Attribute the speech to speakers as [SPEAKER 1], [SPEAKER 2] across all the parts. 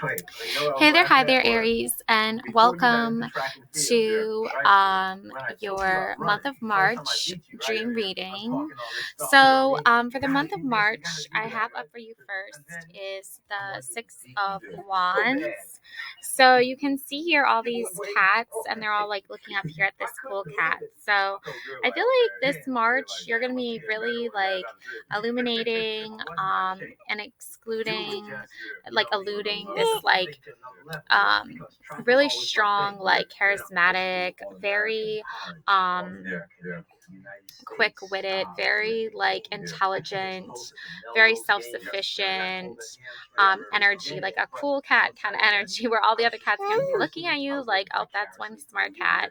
[SPEAKER 1] Hey there, hi there, Aries, and welcome to your month of March dream reading. So, for the month of March, I have up for you first is the Six of Wands. So you can see here all these cats, and they're all like looking up here at this cool cat. So I feel like this March you're gonna be really like illuminating and excluding like eluding this like really strong, like charismatic, very quick-witted, very like intelligent, very self-sufficient energy, like a cool cat kind of energy where all the other cats can be looking at you like, oh, that's one smart cat.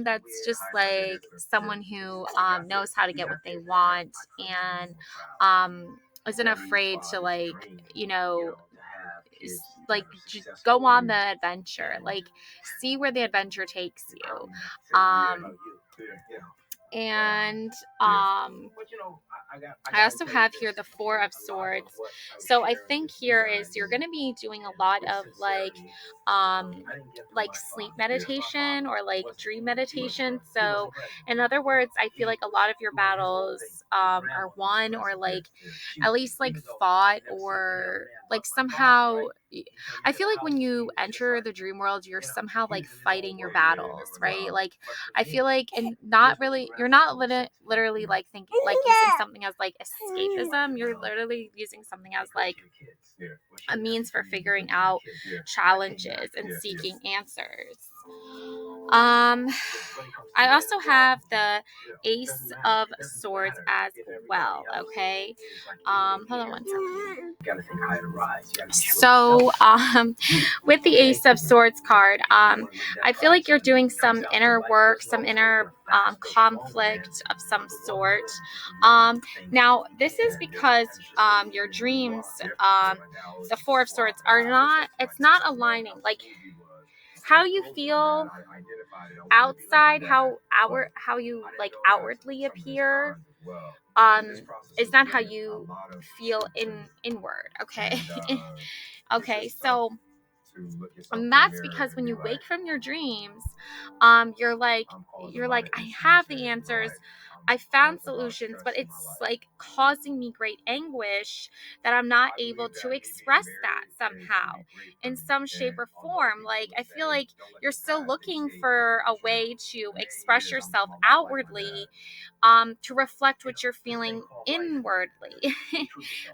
[SPEAKER 1] That's just like someone who knows how to get what they want and isn't afraid to like, like go on the adventure, like see where the adventure takes you. And I also have here the Four of Swords. So I think here is you're going to be doing a lot of like sleep meditation or like dream meditation. So in other words, I feel like a lot of your battles are won or like at least like fought or like somehow I feel like when you enter the dream world, you're somehow like fighting your battles, right? Like I feel like, and not really, you're not literally like thinking, like using something as like escapism. You're literally using something as like a means for figuring out challenges and seeking answers. Um, I also have the Ace of Swords as well. Okay. Hold on one second. So, with the Ace of Swords card, I feel like you're doing some inner work, some inner conflict of some sort. Now, this is because your dreams, the Four of Swords, it's not aligning. Like, how you feel outside, how you like outwardly appear, is not how you feel inward. Okay. Okay, so that's because when you wake from your dreams, you're like I have the answers, I found solutions, but it's like causing me great anguish that I'm not able to express that somehow in some shape or form. Like I feel like you're still looking for a way to express yourself outwardly, to reflect what you're feeling inwardly,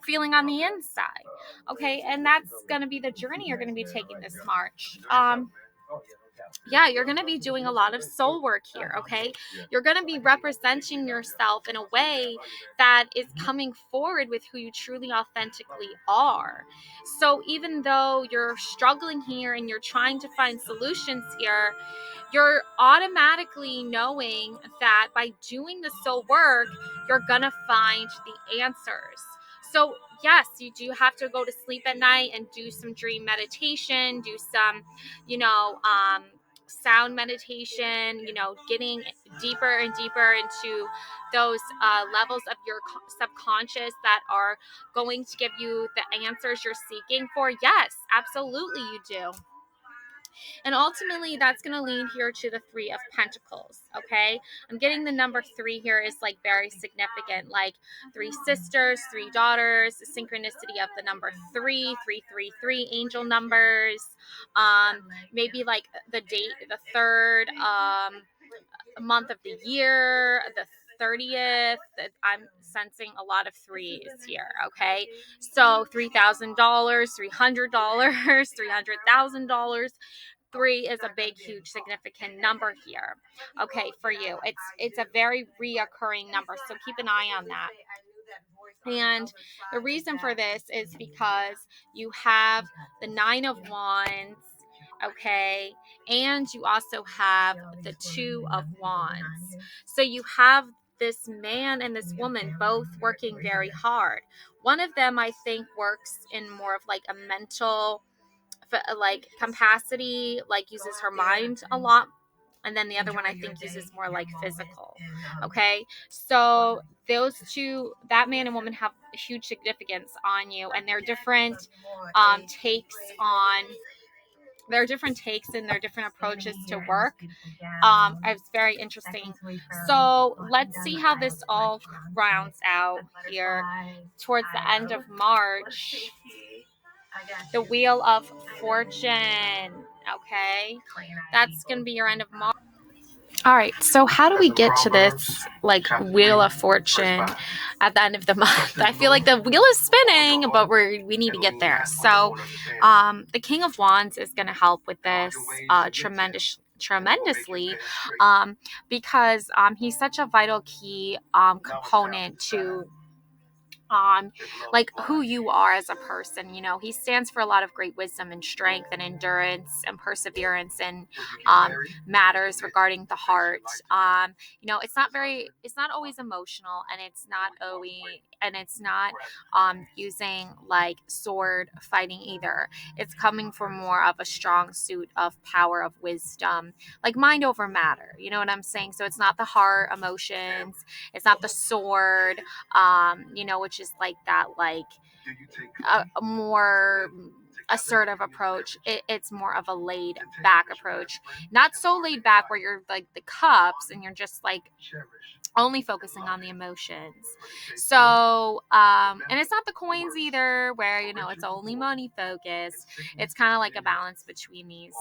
[SPEAKER 1] feeling on the inside. Okay, and that's going to be the journey you're going to be taking this March. Yeah, you're going to be doing a lot of soul work here, okay? You're going to be representing yourself in a way that is coming forward with who you truly authentically are. So even though you're struggling here and you're trying to find solutions here, you're automatically knowing that by doing the soul work, you're going to find the answers. So, yes, you do have to go to sleep at night and do some dream meditation, do some, sound meditation, getting deeper and deeper into those levels of your subconscious that are going to give you the answers you're seeking for. Yes, absolutely, you do. And ultimately, that's going to lead here to the Three of Pentacles, okay? I'm getting the number 3 here is like very significant, like 3 sisters, 3 daughters, the synchronicity of the number 3, 333, angel numbers, maybe like the date, the third month of the year, the 30th. I'm sensing a lot of threes here, okay? So $3,000, $300, $300,000. 3 is a big, huge, significant number here. Okay, for you. It's a very reoccurring number, so keep an eye on that. And the reason for this is because you have the 9 of Wands, okay, and you also have the 2 of Wands. So you have this man and this woman both working very hard. One of them, I think, works in more of like a mental like capacity, like uses her mind a lot And then the other one I think uses more like physical. Okay. So those two, that man and woman, have a huge significance on you, and they're different takes on there are different takes and there are different approaches to work. It's very interesting. So let's see how this all rounds out here towards the end of March. The Wheel of Fortune. Okay, that's gonna be your end of March. All right, so how do we get to this like Wheel of Fortune at the end of the month? I feel like the wheel is spinning, but we need to get there. So the King of Wands is going to help with this tremendously, because he's such a vital key component to like who you are as a person. You know, he stands for a lot of great wisdom and strength and endurance and perseverance and matters regarding the heart. You know, it's not always emotional, and it's not using like sword fighting either. It's coming from more of a strong suit of power, of wisdom, like mind over matter. You know what I'm saying? So it's not the heart emotions, it's not the sword, you know, which is like that, like a more assertive approach. It's more of a laid back approach, not so laid back where you're like the cups and you're just like only focusing on the emotions. So and it's not the coins either where, you know, it's only money focused. It's kind of like a balance between these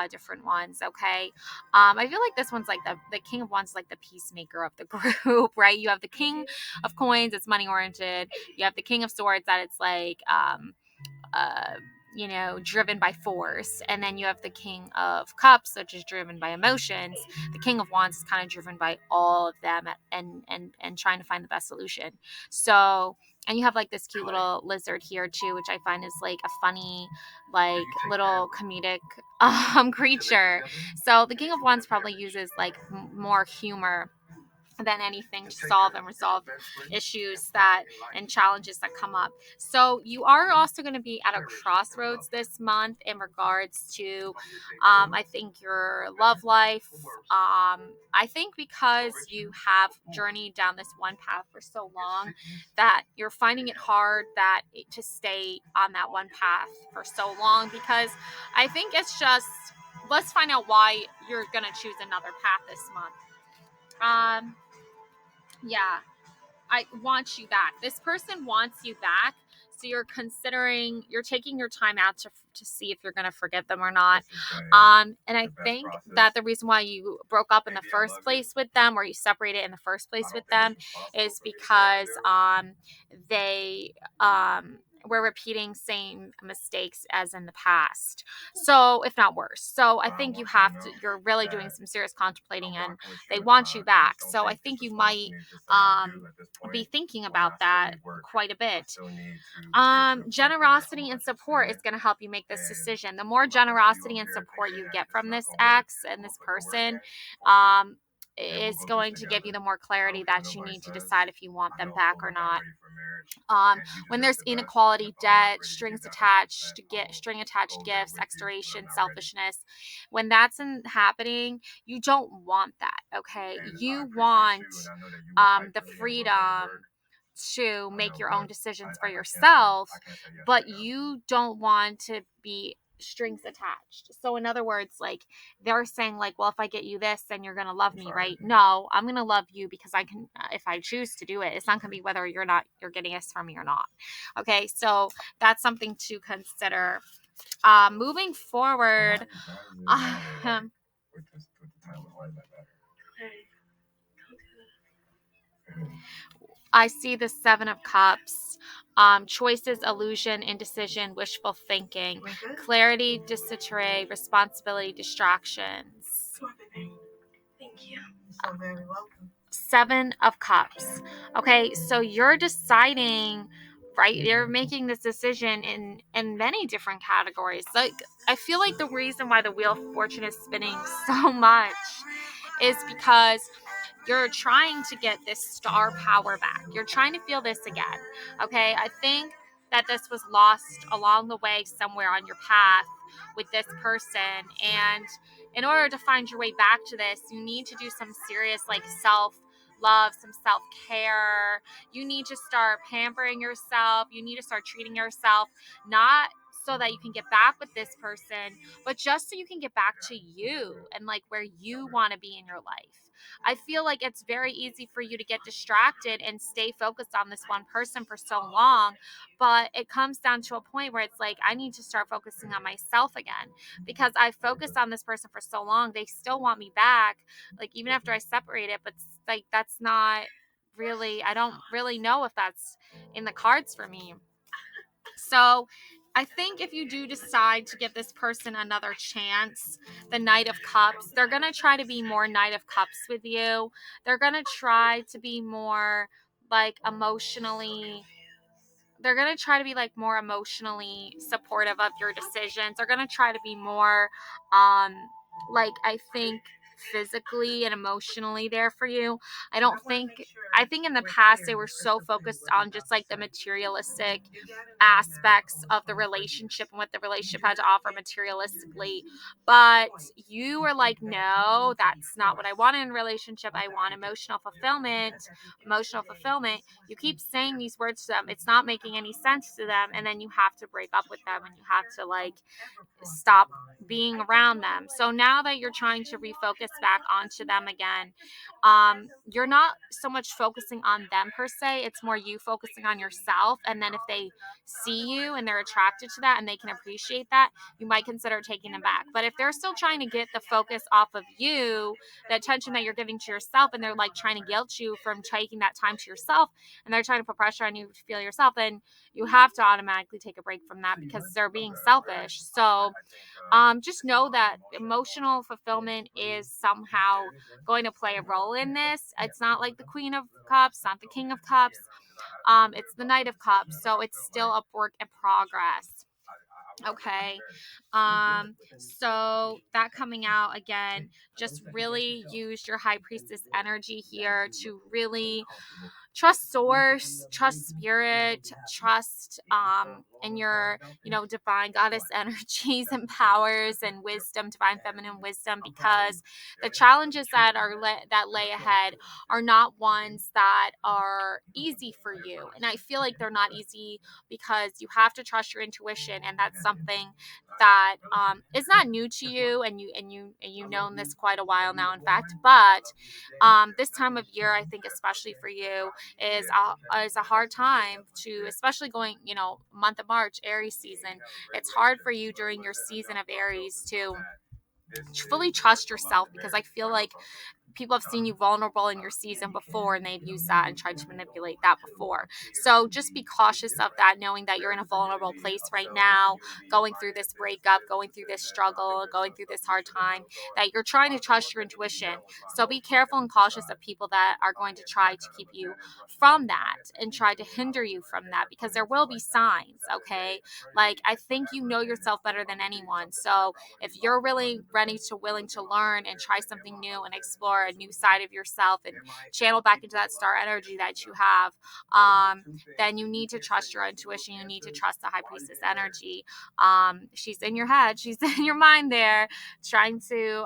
[SPEAKER 1] different ones. Okay. I feel like this one's like the King of Wands is like the peacemaker of the group, right? You have the King of Coins, it's money oriented. You have the King of Swords, that it's like uh, you know, driven by force. And then you have the King of Cups, which is driven by emotions. The King of Wands is kind of driven by all of them and trying to find the best solution. So, and you have like this cute little lizard here too, which I find is like a funny, like little comedic creature. So the King of Wands probably uses like more humor than anything to solve and resolve issues that and challenges that come up. So you are also going to be at a crossroads this month in regards to I think your love life. I think because you have journeyed down this one path for so long that you're finding it hard to stay on that one path for so long, because I think it's just, let's find out why you're going to choose another path this month. Yeah, I want you back. This person wants you back. So you're taking your time out to see if you're going to forgive them or not. And I think that the reason why you broke up in the first place with them, or you separated in the first place with them, is because they were repeating same mistakes as in the past. So if not worse. So I think you're really doing some serious contemplating, and they want you back. So I think you might be thinking about that quite a bit. Generosity and support is going to help you make this decision. The more generosity and support you get from this ex and this person, is going to give you the more clarity that you need to decide if you want them back or not. When there's inequality, debt, string attached gifts, expiration, selfishness, when that's happening, you don't want that. Okay, you want the freedom to make your own decisions for yourself, but you don't want to be strings attached. So in other words, like they're saying like, well, if I get you this, then you're going to love me, right? No, I'm going to love you because I can, if I choose to do it. It's not going to be whether you're getting this from me or not. Okay. So that's something to consider. Moving forward, I see the Seven of Cups. Choices, illusion, indecision, wishful thinking, clarity, disarray, responsibility, distractions. Thank you. So very welcome. Seven of Cups. Okay, so you're deciding, right? You're making this decision in many different categories. Like I feel like the reason why the Wheel of Fortune is spinning so much is because you're trying to get this star power back. You're trying to feel this again. Okay, I think that this was lost along the way somewhere on your path with this person. And in order to find your way back to this, you need to do some serious like self love, some self care. You need to start pampering yourself. You need to start treating yourself, not so that you can get back with this person, but just so you can get back to you and like where you want to be in your life. I feel like it's very easy for you to get distracted and stay focused on this one person for so long, but it comes down to a point where it's like, I need to start focusing on myself again, because I focused on this person for so long. They still want me back, like even after I separate it, but like that's not really, I don't really know if that's in the cards for me. So I think if you do decide to give this person another chance, the Knight of Cups, they're going to try to be more Knight of Cups with you. They're going to try to be more like emotionally, they're going to try to be like more emotionally supportive of your decisions. They're going to try to be more um like, I think, physically and emotionally there for you. I don't think, I think in the past they were so focused on just like the materialistic aspects of the relationship and what the relationship had to offer materialistically, but you were like, no, that's not what I want in a relationship. I want emotional fulfillment. Emotional fulfillment. You keep saying these words to them, it's not making any sense to them, and then you have to break up with them and you have to like stop being around them. So now that you're trying to refocus back onto them again, you're not so much focusing on them per se, it's more you focusing on yourself. And then if they see you and they're attracted to that and they can appreciate that, you might consider taking them back. But if they're still trying to get the focus off of you, the attention that you're giving to yourself, and they're like trying to guilt you from taking that time to yourself, and they're trying to put pressure on you to feel yourself, then you have to automatically take a break from that because they're being selfish. So just know that emotional fulfillment is somehow going to play a role in this. It's not like the Queen of Cups, not the King of Cups. It's the Knight of Cups, so it's still a work in progress. Okay. So that coming out again, just really use your High Priestess energy here to really trust source, trust spirit, trust in your, divine goddess energies and powers and wisdom, divine feminine wisdom, because the challenges that that lay ahead are not ones that are easy for you. And I feel like they're not easy because you have to trust your intuition, and that's something that is not new to you, and you've known this quite a while now, in fact. But this time of year, I think especially for you, is a hard time to, especially going, month of March, Aries season. It's hard for you during your season of Aries to fully trust yourself, because I feel like people have seen you vulnerable in your season before, and they've used that and tried to manipulate that before. So just be cautious of that, knowing that you're in a vulnerable place right now, going through this breakup, going through this struggle, going through this hard time, that you're trying to trust your intuition. So be careful and cautious of people that are going to try to keep you from that and try to hinder you from that, because there will be signs. Okay, like, I think you know yourself better than anyone. So if you're really ready to willing to learn and try something new and explore a new side of yourself and channel back into that star energy that you have, then you need to trust your intuition. You need to trust the High Priestess energy. She's in your head, she's in your mind there, trying to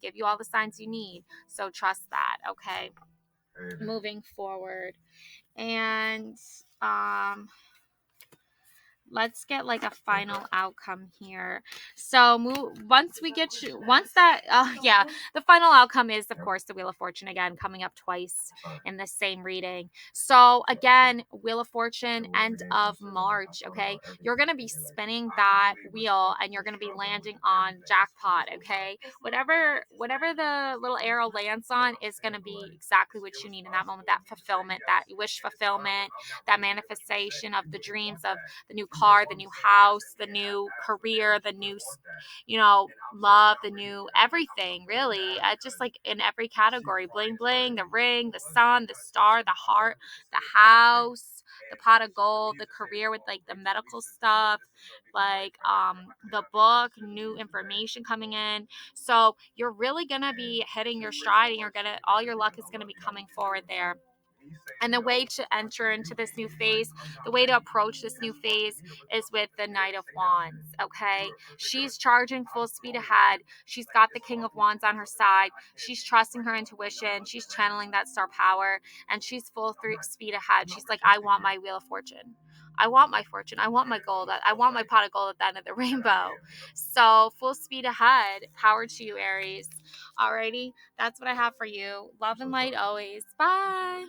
[SPEAKER 1] give you all the signs you need. So trust that. Okay, moving forward. And let's get like a final outcome here. So once we get you, once that yeah, the final outcome is, of course, the Wheel of Fortune again, coming up twice in the same reading. So again, Wheel of Fortune, end of March. Okay, you're gonna be spinning that wheel and you're gonna be landing on jackpot. Okay, whatever the little arrow lands on is gonna be exactly what you need in that moment, that fulfillment, that wish fulfillment, that manifestation of the dreams of the new car, the new house, the new career, the new, love, the new everything, really. Just like in every category, bling bling, the ring, the sun, the star, the heart, the house, the pot of gold, the career with like the medical stuff, like the book, new information coming in. So you're really gonna be hitting your stride, and you're gonna, all your luck is gonna be coming forward there. And the way to enter into this new phase, the way to approach this new phase is with the Knight of Wands, okay? She's charging full speed ahead. She's got the King of Wands on her side. She's trusting her intuition. She's channeling that star power, and she's full speed ahead. She's like, I want my Wheel of Fortune. I want my fortune. I want my gold. I want my pot of gold at the end of the rainbow. So full speed ahead. Power to you, Aries. Alrighty, that's what I have for you. Love and light always. Bye.